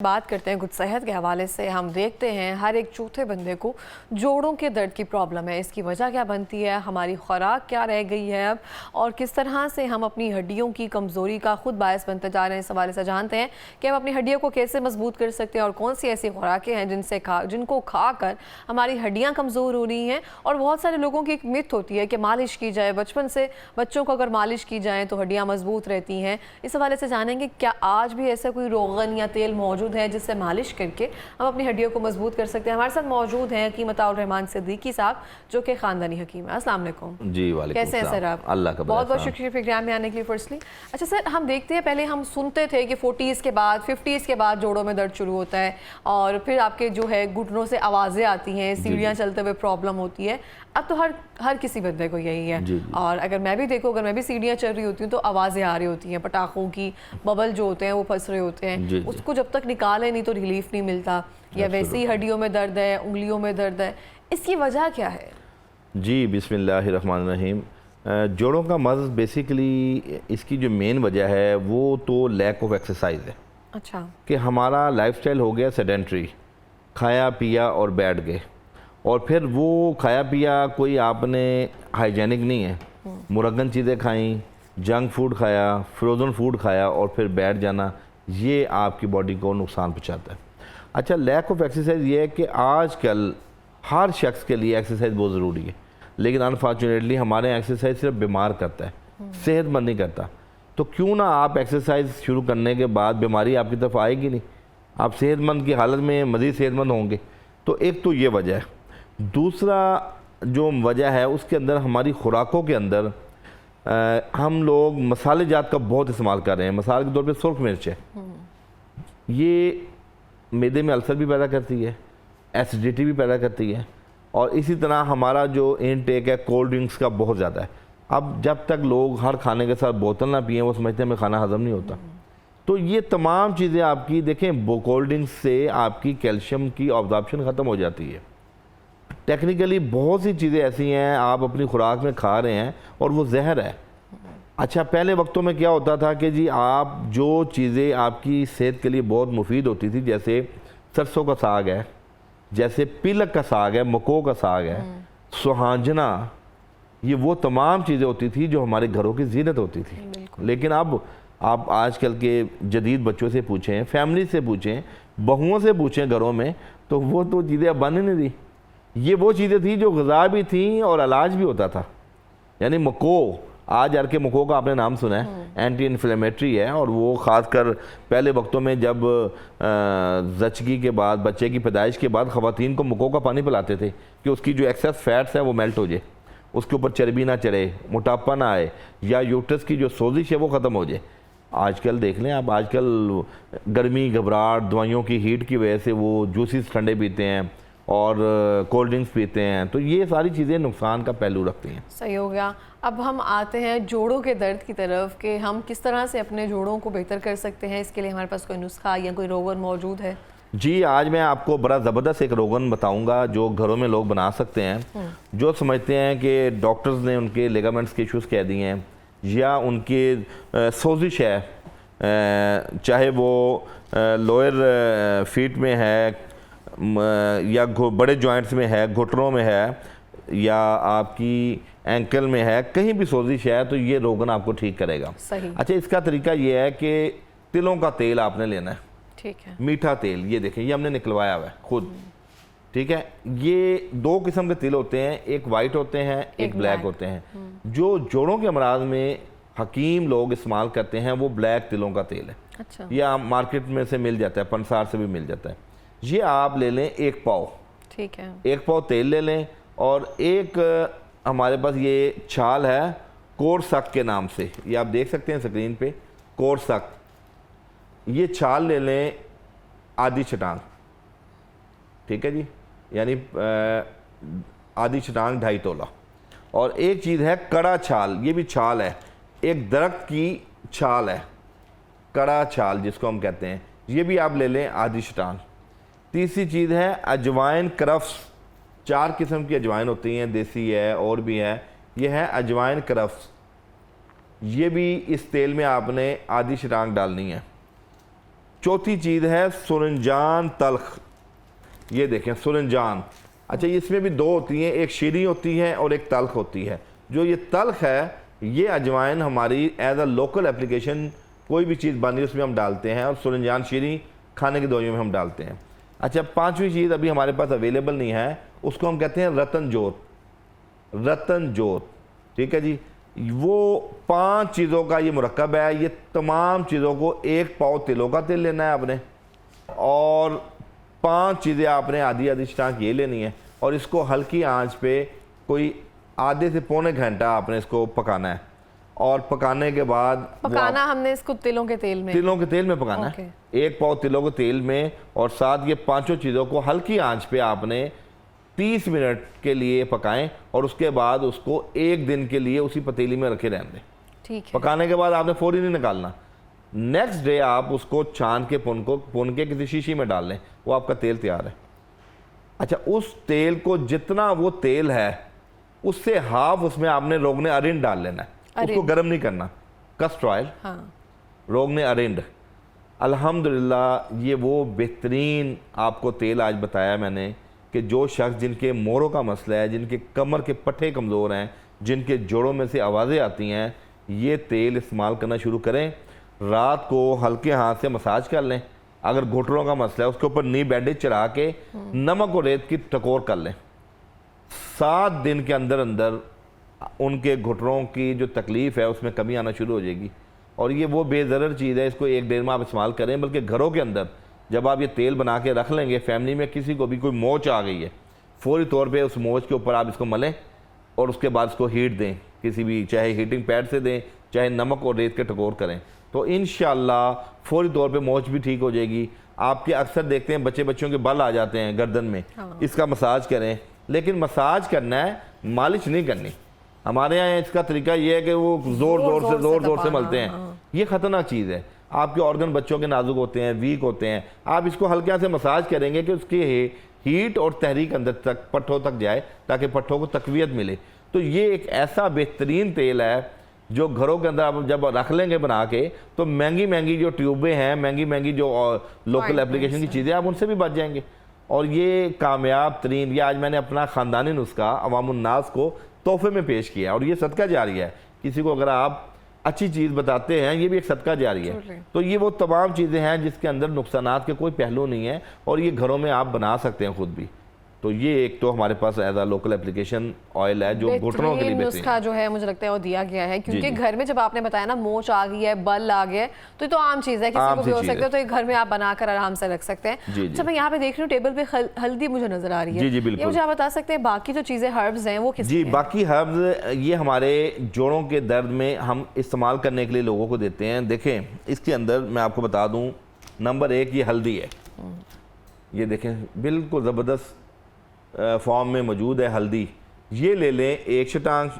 बात करते हैं कुछ सेहत के हवाले से। हम देखते हैं हर एक चौथे बंदे को जोड़ों के दर्द की प्रॉब्लम है। इसकी वजह क्या बनती है, हमारी खुराक क्या रह गई है अब, और किस तरह से हम अपनी हड्डियों की कमज़ोरी का खुद बायस बनते जा रहे हैं। इस हवाले से जानते हैं कि हम अपनी हड्डियों को कैसे मजबूत कर सकते हैं और कौन सी ऐसी खुराकें हैं जिनको खा कर हमारी हड्डियाँ कमज़ोर हो रही हैं। और बहुत सारे लोगों की एक मिथ होती है कि मालिश की जाए, बचपन से बच्चों को अगर मालिश की जाए तो हड्डियाँ मजबूत रहती हैं। इस हवाले से जानेंगे क्या आज भी ऐसा कोई रोगन या तेल मौजूद है जिससे मालिश करके हम अपनी हड्डियों को मजबूत कर सकते हैं। हमारे साथ मौजूद हैं हकीम अताउर रहमान सिद्दीकी साहब, जो कि खानदानी हकीम है। अस्सलाम वालेकुम जी। वालेकुम कैसे हैं सर आप? अल्लाह का बहुत बहुत शुक्रिया प्रोग्राम में आने के लिए फर्स्टली। अच्छा सर, हम देखते हैं पहले हम सुनते थे कि 40s के बाद 50s के बाद जोड़ों में दर्द शुरू होता है और फिर आपके जो है घुटनों से आवाज़ें आती हैं, सीढ़ियाँ चलते हुए प्रॉब्लम होती है। अब तो हर किसी बंदे को यही है। जी। और अगर मैं भी देखूँ, अगर मैं भी सीढ़ियाँ चल रही होती हूँ तो आवाज़ें आ रही होती हैं, पटाखों की बबल जो होते हैं वो फंस रहे होते हैं। उसको जब तक निकाले नहीं तो रिलीफ नहीं मिलता, या वैसे ही हड्डियों में दर्द है, उंगलियों में दर्द है। इसकी वजह क्या है? जी बिस्मिल्लाहिर्रहमानिर्रहीम। जोड़ों का मर्ज़ बेसिकली इसकी जो मेन वजह है वो तो लैक ऑफ एक्सरसाइज है। अच्छा। कि हमारा लाइफस्टाइल हो गया सेडेंट्री, खाया पिया और बैठ गए, और फिर वो खाया पिया कोई आपने हाइजेनिक नहीं है, मुरगन चीज़ें खाई, जंक फूड खाया, फ्रोज़न फूड खाया और फिर बैठ जाना, ये आपकी बॉडी को नुकसान पहुंचाता है। अच्छा, लैक ऑफ एक्सरसाइज ये है कि आजकल हर शख्स के लिए एक्सरसाइज बहुत ज़रूरी है, लेकिन अनफॉर्चुनेटली हमारे एक्सरसाइज सिर्फ बीमार करता है, सेहतमंद नहीं करता। तो क्यों ना आप एक्सरसाइज शुरू करने के बाद बीमारी आपकी तरफ आएगी नहीं, आप सेहतमंद की हालत में मज़ीद सेहतमंद होंगे। तो एक तो ये वजह है। दूसरा जो वजह है उसके अंदर हमारी खुराकों के अंदर हम लोग मसाले जात का बहुत इस्तेमाल कर रहे हैं। मिसाल के तौर पे सुर्ख मिर्च है, ये मैदे में अल्सर भी पैदा करती है, एसिडिटी भी पैदा करती है, और इसी तरह हमारा जो इनटेक है कोल्ड ड्रिंक्स का बहुत ज़्यादा है। अब जब तक लोग हर खाने के साथ बोतल ना पिए वो समझते हैं हमें खाना हज़म नहीं होता। तो ये तमाम चीज़ें आपकी देखें, कोल्ड ड्रिंक्स से आपकी कैल्शियम की ऑब्जॉर्प्शन ख़त्म हो जाती है। टेक्निकली बहुत सी चीज़ें ऐसी हैं आप अपनी खुराक में खा रहे हैं और वो जहर है। अच्छा, पहले वक्तों में क्या होता था कि जी आप जो चीज़ें आपकी सेहत के लिए बहुत मुफीद होती थी, जैसे सरसों का साग है, जैसे पिलक का साग है, मको का साग है, सुहांजना, ये वो तमाम चीज़ें होती थी जो हमारे घरों की जीनत होती थी। लेकिन अब आप आजकल के जदीद बच्चों से पूछें, फैमिली से पूछें, बहुओं से पूछें घरों में, तो वो तो चीज़ें अब बन ही नहीं रही। ये वो चीज़ें थी जो ग़िज़ा भी थी और इलाज भी होता था। यानी मको, आज यार के मको का आपने नाम सुना है, एंटी इन्फ्लेमेटरी है, और वो ख़ासकर पहले वक्तों में जब ज़चगी के बाद, बच्चे की पैदाइश के बाद ख़वातीन को मको का पानी पिलाते थे कि उसकी जो एक्सेस फैट्स है वो मेल्ट हो जाए, उसके ऊपर चर्बी ना चढ़े, मोटापा ना आए, या यूट्रस की जो सोजिश है वो ख़त्म हो जाए। आजकल देख लें आप, आजकल गर्मी, घबराहट, दवाइयों की हीट की वजह से वो जूसेस ठंडे पीते हैं और कोल्ड ड्रिंक्स पीते हैं, तो ये सारी चीज़ें नुकसान का पहलू रखती हैं। सही हो गया। अब हम आते हैं जोड़ों के दर्द की तरफ कि हम किस तरह से अपने जोड़ों को बेहतर कर सकते हैं। इसके लिए हमारे पास कोई नुस्खा या कोई रोगन मौजूद है? जी, आज मैं आपको बड़ा ज़बरदस्त एक रोगन बताऊंगा जो घरों में लोग बना सकते हैं। जो समझते हैं कि डॉक्टर्स ने उनके लिगामेंट्स के इशूज़ कह दिए हैं, या उनकी सोजिश है, चाहे वो लोअर फीट में है या बड़े जॉइंट्स में है, घुटनों में है, या आपकी एंकल में है, कहीं भी सोजिश है, तो ये रोगन आपको ठीक करेगा। सही। अच्छा, इसका तरीका ये है कि तिलों का तेल आपने लेना है। ठीक है। मीठा तेल, ये देखें, ये हमने निकलवाया हुआ है खुद। ठीक है, ये दो किस्म के तिल होते हैं, एक वाइट होते हैं, एक ब्लैक होते हैं। जो जोड़ों के अमराज में हकीम लोग इस्तेमाल करते हैं वो ब्लैक तिलों का तेल है। अच्छा। ये मार्केट में से मिल जाता है, पंसार से भी मिल जाता है। ये आप ले लें 1 पाव। ठीक है। 1 पाव तेल ले लें, और एक हमारे पास ये छाल है कोरसक के नाम से, ये आप देख सकते हैं स्क्रीन पे, कोरसक। ये छाल ले लें आधी चटांग, ठीक है जी, यानी आधी चटांग 2.5 तोला। और एक चीज़ है कड़ा छाल, ये भी छाल है, एक दरख्त की छाल है, कड़ा छाल जिसको हम कहते हैं, ये भी आप ले लें आधी चटांग। तीसरी चीज़ है अजवाइन करफ्स, 4 किस्म की अजवाइन होती हैं, देसी है और भी है, ये है अजवाइन करफ्स, ये भी इस तेल में आपने आधी चटांग डालनी है। चौथी चीज़ है सुरंजान तल्ख। ये देखें सुरंजान, अच्छा इसमें भी दो होती हैं, एक शीरी होती है और एक तल्ख होती है। जो ये तल्ख है ये अजवाइन हमारी एज अ लोकल एप्लीकेशन कोई भी चीज़ बन रही है उसमें हम डालते हैं, और सुरंजान शीरी खाने की दवाइयों में हम डालते हैं। अच्छा पांचवी चीज़ अभी हमारे पास अवेलेबल नहीं है, उसको हम कहते हैं रतन जोत। रतन जोत, ठीक है जी। वो 5 चीज़ों का ये मुरक्कब है। ये तमाम चीज़ों को 1 पाव तिलों का तेल लेना है आपने, और 5 चीज़ें आपने आधी आधी स्टाक ये लेनी है, और इसको हल्की आंच पे कोई आधे से पौने घंटा आपने इसको पकाना है। और पकाने के बाद पकाना हमने इसको तिलों के तेल में पकाना है, 1 पाव तिलों के तेल में, और साथ ये 5 चीज़ों को हल्की आंच पे आपने 30 मिनट के लिए पकाएं, और उसके बाद उसको 1 दिन के लिए उसी पतीली में रखे रहने दें। ठीक है। पकाने के बाद आपने फौरी नहीं निकालना, नेक्स्ट डे आप उसको छान के पुन के किसी शीशी में डाल लें, वो आपका तेल तैयार है। अच्छा उस तेल को जितना वो तेल है उससे हाफ उसमें आपने रोगने अरिंड डाल लेना है, उसको गर्म नहीं करना, कस्टर ऑयल, हाँ। रोगने अरिंड। अल्हम्दुलिल्लाह ये वो बेहतरीन आपको तेल आज बताया मैंने कि जो शख्स जिनके मोरों का मसला है, जिनके कमर के पट्टे कमज़ोर हैं, जिनके जोड़ों में से आवाज़ें आती हैं, ये तेल इस्तेमाल करना शुरू करें। रात को हल्के हाथ से मसाज कर लें। अगर घुटनों का मसला है उसके ऊपर नी बैंडेज चढ़ा के नमक और रेत की टकोर कर लें। 7 दिन के अंदर अंदर उनके घुटनों की जो तकलीफ़ है उसमें कमी आना शुरू हो जाएगी। और ये वो बेज़रर चीज़ है, इसको 1 डेढ़ माह आप इस्तेमाल करें। बल्कि घरों के अंदर जब आप ये तेल बना के रख लेंगे, फैमिली में किसी को भी कोई मोच आ गई है, फौरी तौर पे उस मोच के ऊपर आप इसको मलें और उसके बाद इसको हीट दें, किसी भी चाहे हीटिंग पैड से दें, चाहे नमक और रेत के टकोर करें, तो इंशाअल्लाह फौरी तौर पे मोच भी ठीक हो जाएगी। आपके अक्सर देखते हैं बच्चों के बाल आ जाते हैं गर्दन में, हाँ। इसका मसाज करें, लेकिन मसाज करना है, मालिश नहीं करनी। हमारे यहाँ इसका तरीका ये है कि वो जोर जोर से मलते हैं, हाँ। ये ख़तरनाक चीज़ है। आपके ऑर्गन बच्चों के नाजुक होते हैं, वीक होते हैं, आप इसको हल्के से मसाज करेंगे कि उसकी हीट और तहरीक अंदर तक पट्ठों तक जाए, ताकि पट्ठों को तकवीयत मिले। तो ये एक ऐसा बेहतरीन तेल है जो घरों के अंदर आप जब रख लेंगे बना के, तो महंगी जो ट्यूबें हैं, महंगी जो लोकल एप्लीकेशन की चीज़ें, आप उनसे भी बच जाएंगे। और ये कामयाब तरीन, ये आज मैंने अपना ख़ानदानी नुस्खा अवामुन्नास को तोहफे में पेश किया, और ये सदका जारी है। किसी को अगर आप अच्छी चीज़ बताते हैं, ये भी एक सदका जारी है। तो ये वो तमाम चीज़ें हैं जिसके अंदर नुकसानात के कोई पहलू नहीं है, और ये घरों में आप बना सकते हैं खुद भी। तो ये एक तो हमारे पास एज आ लोकल एप्लीकेशन ऑयल है जो घुटनों के लिए नुस्खा जो है मुझे लगता है वो दिया गया है, क्योंकि घर में जब आपने बताया ना मोच आ गई है, बल आ गया है, तो ये तो आम चीज़ है, किसी को भी हो सकता है, तो ये घर में आप बनाकर आराम से रख सकते हैं। अच्छा मैं यहाँ पे देख रही हूँ टेबल पे हल्दी मुझे नजर आ रही है। जी बिल्कुल। ये मुझे आप बता सकते हैं बाकी जो चीज़ें हर्ब्स हैं वो किस? जी बाकी हर्ब्स ये हमारे जोड़ों के दर्द में हम इस्तेमाल करने के लिए लोगों को देते हैं। देखें इसके अंदर मैं आपको बता दूँ, नंबर 1 ये हल्दी है। ये देखें बिल्कुल ज़बरदस्त फॉर्म में मौजूद है हल्दी, ये ले लें 1 शतांश।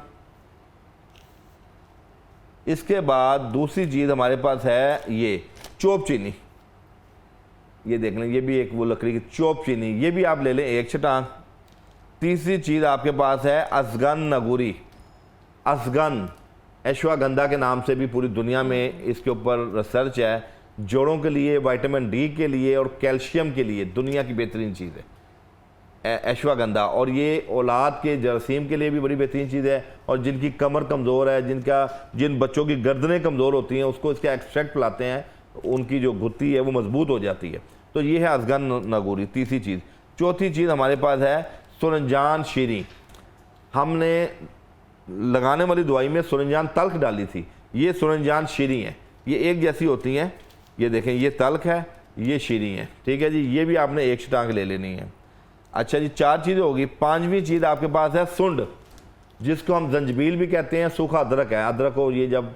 इसके बाद दूसरी चीज़ हमारे पास है ये चोप चीनी, ये देख लें, ये भी एक वो लकड़ी की चोप चीनी, ये भी आप ले लें 1 शतांश। तीसरी चीज़ आपके पास है असगन नगूरी। असगन अश्वागंधा के नाम से भी पूरी दुनिया में इसके ऊपर रिसर्च है। जोड़ों के लिए, विटामिन डी के लिए और कैल्शियम के लिए दुनिया की बेहतरीन चीज़ है अश्वागंधा। और ये औलाद के जरासीम के लिए भी बड़ी बेहतरीन चीज़ है, और जिनकी कमर कमज़ोर है, जिन बच्चों की गर्दनें कमज़ोर होती हैं, उसको इसका एक्सट्रैक्ट पिलाते हैं, उनकी जो गुत्ती है वो मजबूत हो जाती है। तो ये है असगन नगूरी, तीसरी चीज़। चौथी चीज़ हमारे पास है सुरंजान शीरी। हमने लगाने वाली दवाई में सुरंजान तल्ख डाली थी, ये सुरंजान शीरी है, ये एक जैसी होती हैं। ये देखें ये तल्ख है, ये शीरी है, ठीक है जी। ये भी आपने 1 शतांश ले लेनी है। अच्छा जी 4 चीज़ें होगी। 5वीं चीज़ आपके पास है सुंड, जिसको हम जंजबील भी कहते हैं, सूखा अदरक है। अदरक को ये जब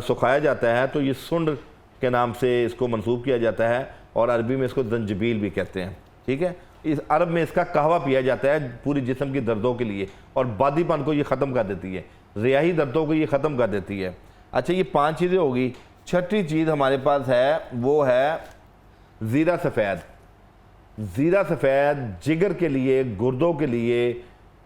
सुखाया जाता है तो ये सुंड के नाम से इसको मंसूब किया जाता है, और अरबी में इसको जंजबील भी कहते हैं, ठीक है। इस अरब में इसका कहवा पिया जाता है पूरी जिस्म की दर्दों के लिए, और बादीपन को ये ख़त्म कर देती है, रियाही दर्दों को ये ख़त्म कर देती है। अच्छा ये 5 चीज़ें होगी। छठी चीज़ हमारे पास है वो है ज़ीरा सफ़ेद। ज़ीरा सफ़ेद जिगर के लिए, गुर्दों के लिए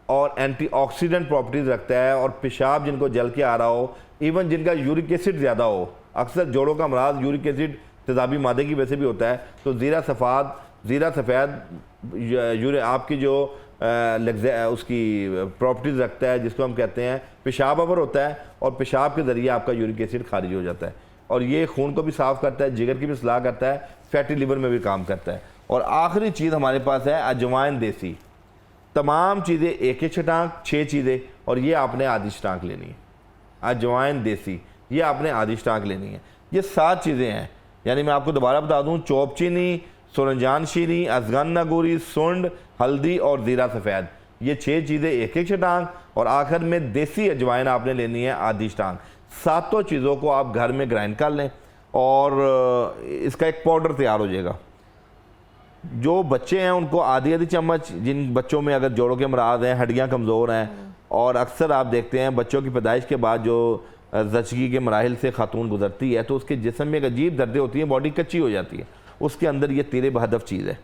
और एंटीऑक्सीडेंट प्रॉपर्टीज़ रखता है। और पेशाब जिनको जल के आ रहा हो, इवन जिनका यूरिक एसिड ज़्यादा हो, अक्सर जोड़ों का अमराज यूरिक एसिड तेज़ाबी मादे की वजह से भी होता है। तो ज़ीरा सफ़ेद आपकी जो उसकी प्रॉपर्टीज़ रखता है, जिसको हम कहते हैं पेशाब अवर होता है, और पेशाब के ज़रिए आपका यूरिक एसिड खारिज हो जाता है, और ये खून को भी साफ़ करता है, जिगर की भी सलाह करता है, फैटी लिवर में भी काम करता है। और आखिरी चीज़ हमारे पास है अजवाइन देसी। तमाम चीज़ें एक एक छटांक, 6 चीज़ें, और ये आपने आधी छटांक लेनी है। अजवाइन देसी, ये आपने आधी छटांक लेनी है। ये 7 चीज़ें हैं, यानी मैं आपको दोबारा बता दूं, चौप चीनी, सुरंजान शीनी, अजगन नगूरी, सुंड, हल्दी और ज़ीरा सफ़ेद, ये 6 चीज़ें एक एक छटांक, और आखिर में देसी अजवाइन आपने लेनी है आधी छटांक। 7 चीज़ों को आप घर में ग्राइंड कर लें और इसका एक पाउडर तैयार हो जाएगा। जो बच्चे हैं उनको आधी चम्मच, जिन बच्चों में अगर जोड़ों के अमराज हैं, हड्डियाँ कमज़ोर हैं, और अक्सर आप देखते हैं बच्चों की पैदाइश के बाद जो ज़चगी के मराहिल से खातून गुजरती है तो उसके जिस्म में एक अजीब दर्दें होती हैं, बॉडी कच्ची हो जाती है, उसके अंदर ये तेरे बहदफ चीज़ है।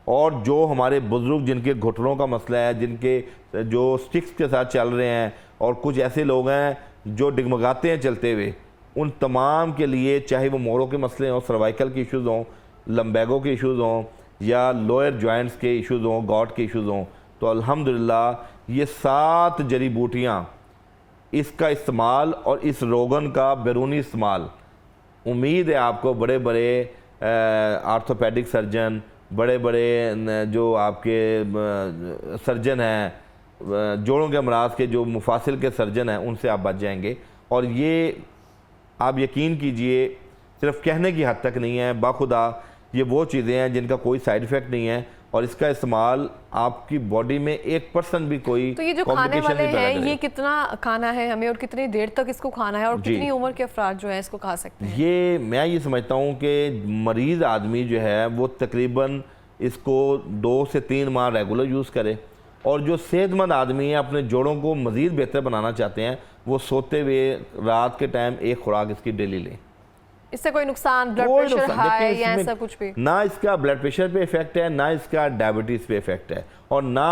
और जो हमारे बुज़ुर्ग जिनके घुटनों का मसला है, जिनके जो स्टिक्स के साथ चल रहे हैं, और कुछ ऐसे लोग हैं जो डिगमगाते हैं चलते हुए, उन तमाम के लिए, चाहे वो मोरों के मसले हों, सर्वाइकल के इश्यूज़ हों, लम्बैगो के इश्यूज़ हों, या लोअर जॉइंट्स के इश्यूज़ हों, गॉट के इश्यूज़ हों, तो अल्हम्दुलिल्लाह ये 7 जड़ी बूटियाँ, इसका इस्तेमाल और इस रोगन का बैरूनी इस्तेमाल, उम्मीद है आपको बड़े बड़े आर्थोपेडिक सर्जन, बड़े बड़े जो आपके सर्जन हैं, जोड़ों के अमराज के जो मुफासिल के सर्जन हैं, उनसे आप बच जाएंगे। और ये आप यकीन कीजिए सिर्फ कहने की हद तक नहीं है, बाखुदा ये वो चीज़ें हैं जिनका कोई साइड इफ़ेक्ट नहीं है, और इसका इस्तेमाल आपकी बॉडी में 1% भी कोई तो ये जो खाने वाले हैं, ये कितना खाना है हमें और कितनी देर तक इसको खाना है, और कितनी उम्र के अफराद जो है इसको खा सकते हैं? ये मैं ये समझता हूँ कि मरीज़ आदमी जो है वो तकरीबन इसको 2 से 3 माह रेगुलर यूज़ करे, और जो सेहतमंद आदमी है अपने जोड़ों को मज़ीद बेहतर बनाना चाहते हैं, वो सोते हुए रात के टाइम एक खुराक इसकी डेली लें। इससे कोई नुकसान, ब्लड प्रेशर हाई या ऐसा कुछ भी? ना इसका ब्लड प्रेशर पे इफेक्ट है, ना इसका डायबिटीज़ पे इफेक्ट है, और ना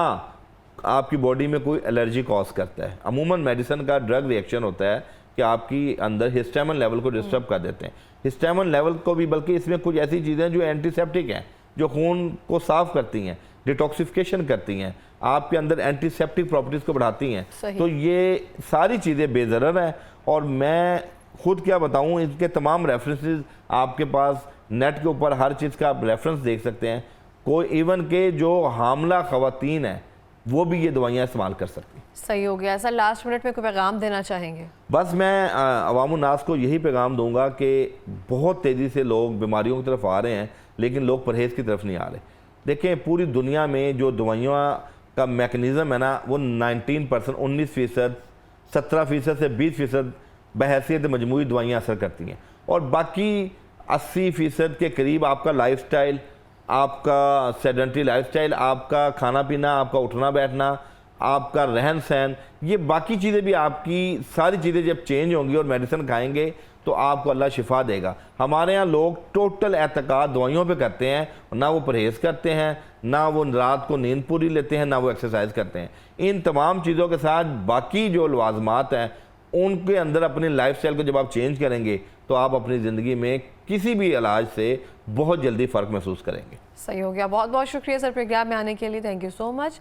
आपकी बॉडी में कोई एलर्जी कॉज करता है। अमूमन मेडिसिन का ड्रग रिएक्शन होता है कि आपकी अंदर हिस्टामिन लेवल को डिस्टर्ब कर देते हैं, हिस्टामिन लेवल को भी, बल्कि इसमें कुछ ऐसी चीज़ें जो एंटीसेप्टिक हैं, जो खून को साफ़ करती हैं, डिटॉक्सिफिकेशन करती हैं, आपके अंदर एंटीसेप्टिक प्रॉपर्टीज़ को बढ़ाती हैं। तो ये सारी चीज़ें बेज़रर हैं, और मैं खुद क्या बताऊं, इसके तमाम रेफरेंसेस आपके पास नेट के ऊपर हर चीज़ का आप रेफरेंस देख सकते हैं। कोई इवन के जो हामला ख़वातीन हैं वो भी ये दवाइयाँ इस्तेमाल कर सकती हैं। सही हो गया सर, लास्ट मिनट में कोई पैगाम देना चाहेंगे? बस मैं अवामुन नास को यही पैगाम दूंगा कि बहुत तेज़ी से लोग बीमारियों की तरफ आ रहे हैं, लेकिन लोग परहेज़ की तरफ नहीं आ रहे। देखें, पूरी दुनिया में जो दवाइयों का मैकेनिज़्म है ना, वो 19%, 19%, 17% से 20% बहैसियत मजमूई दवाइयाँ असर करती हैं, और बाकी 80% के करीब आपका लाइफस्टाइल, आपका सेडेंटरी लाइफस्टाइल, आपका खाना पीना, आपका उठना बैठना, आपका रहन सहन, ये बाकी चीज़ें भी, आपकी सारी चीज़ें जब चेंज होंगी और मेडिसिन खाएंगे तो आपको अल्लाह शिफा देगा। हमारे यहाँ लोग टोटल एतकाद दवाइयों पे करते हैं, ना वो परहेज़ करते हैं, ना वो रात को नींद पूरी लेते हैं, ना वो एक्सरसाइज करते हैं। इन तमाम चीज़ों के साथ बाकी जो लवाजमात हैं उनके अंदर अपने लाइफस्टाइल को जब आप चेंज करेंगे तो आप अपनी ज़िंदगी में किसी भी इलाज से बहुत जल्दी फ़र्क महसूस करेंगे। सही हो गया, बहुत बहुत शुक्रिया सर प्रोग्राम में आने के लिए, थैंक यू सो मच।